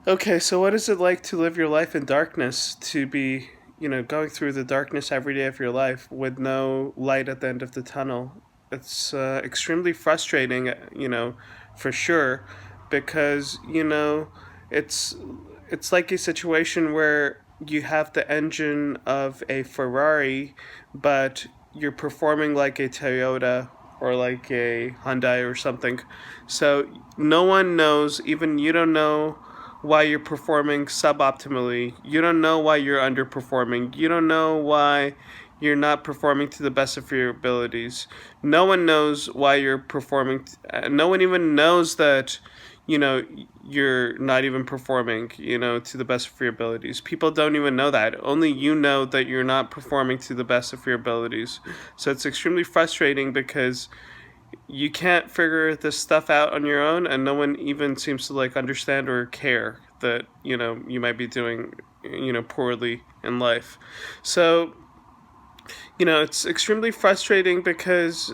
Okay, so what is it like to live your life in darkness, to be, going through the darkness every day of your life with no light at the end of the tunnel? It's extremely frustrating, for sure, because, it's it's like a situation where you have the engine of a Ferrari, but you're performing like a Toyota or like a Hyundai or something. So no one knows, even you don't know why you're performing suboptimally. You don't know why you're underperforming. You don't know why you're not performing to the best of your abilities. No one knows why you're performing. No one even knows that, you know, you're not even performing, to the best of your abilities. People don't even know that. Only you know that you're not performing to the best of your abilities. So it's extremely frustrating because you can't figure this stuff out on your own, and no one even seems to like understand or care that you might be doing poorly in life. So it's extremely frustrating because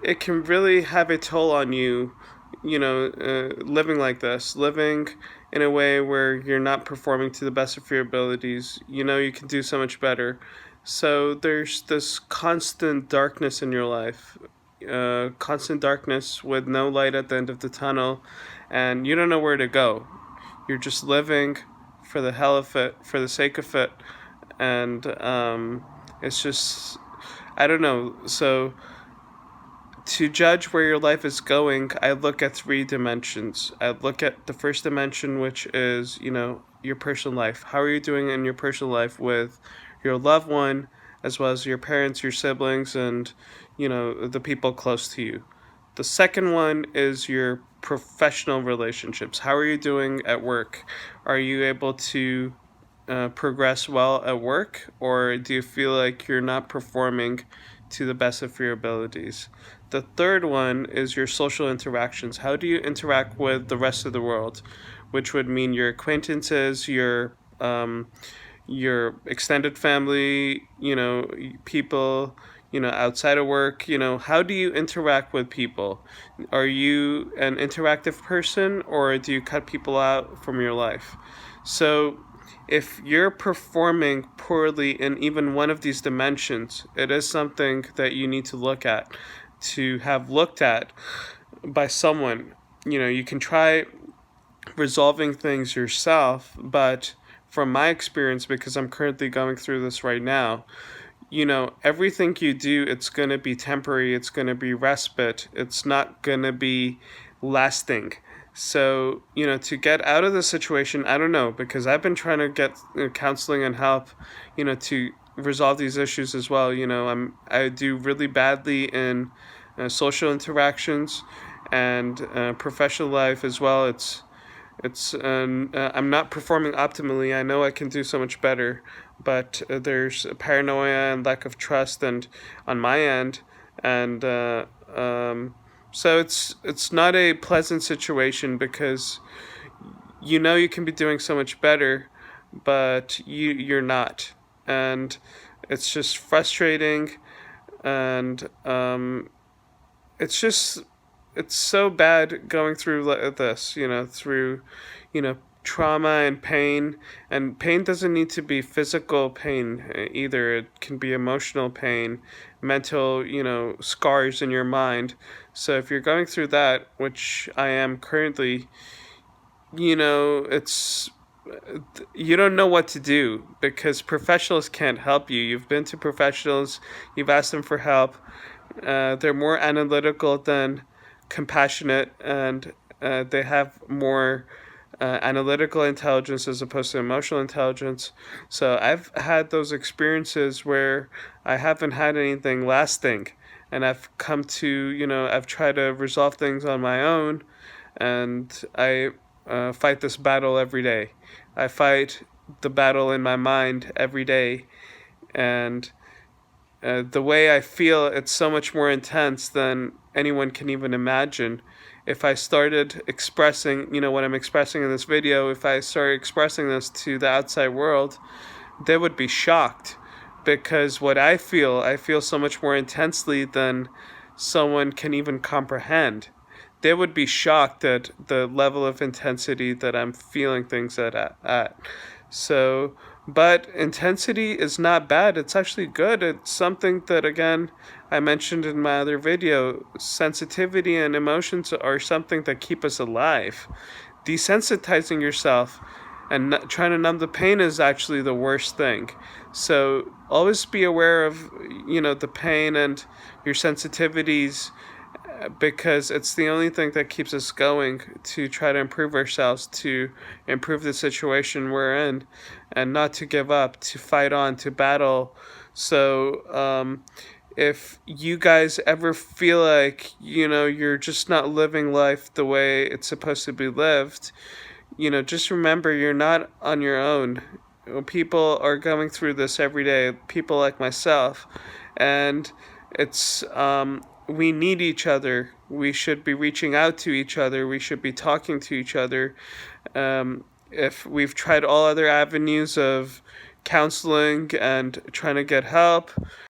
it can really have a toll on you, living like this, living in a way where you're not performing to the best of your abilities. You can do so much better. So there's this constant darkness in your life, constant darkness with no light at the end of the tunnel, and you don't know where to go. You're just living for the hell of it, for the sake of it, and it's just, I don't know. So to judge where your life is going, I look at three dimensions. I look at the first dimension, which is, your personal life. How are you doing in your personal life with your loved one, as well as your parents, your siblings, and, the people close to you? The second one is your professional relationships. How are you doing at work? Are you able to progress well at work, or do you feel like you're not performing to the best of your abilities? The third one is your social interactions. How do you interact with the rest of the world, which would mean your acquaintances, your extended family, people, outside of work. How do you interact with people? Are you an interactive person, or do you cut people out from your life? So if you're performing poorly in even one of these dimensions, it is something that you need to look at, to have looked at by someone. You can try resolving things yourself, but from my experience, because I'm currently going through this right now, everything you do, it's going to be temporary, it's going to be respite, it's not going to be lasting. So, to get out of the situation, I don't know, because I've been trying to get counseling and help, to resolve these issues as well. I do really badly in social interactions and professional life as well. I'm not performing optimally. I know I can do so much better, but there's paranoia and lack of trust, and on my end, and so it's not a pleasant situation because you can be doing so much better, but you're not, and it's just frustrating, and it's just it's so bad going through this, through, trauma and pain doesn't need to be physical pain either. It can be emotional pain, mental, scars in your mind. So if you're going through that, which I am currently, it's you don't know what to do because professionals can't help you. You've been to professionals, you've asked them for help. They're more analytical than compassionate, and they have more analytical intelligence as opposed to emotional intelligence. So I've had those experiences where I haven't had anything lasting, and I've come to, I've tried to resolve things on my own, and I fight this battle every day. I fight the battle in my mind every day, and the way I feel, it's so much more intense than anyone can even imagine. If I started expressing, what I'm expressing in this video, if I started expressing this to the outside world, they would be shocked because what I feel so much more intensely than someone can even comprehend. they would be shocked at the level of intensity that I'm feeling things at. So, but intensity is not bad. It's actually good. It's something that, again, I mentioned in my other video. Sensitivity and emotions are something that keep us alive. Desensitizing yourself and trying to numb the pain is actually the worst thing. So always be aware of, the pain and your sensitivities, because it's the only thing that keeps us going to try to improve ourselves, to improve the situation we're in, and not to give up, to fight on, to battle. So if you guys ever feel like, you're just not living life the way it's supposed to be lived, just remember you're not on your own. People are going through this every day, people like myself, and it's we need each other. We should be reaching out to each other. We should be talking to each other. If we've tried all other avenues of counseling and trying to get help,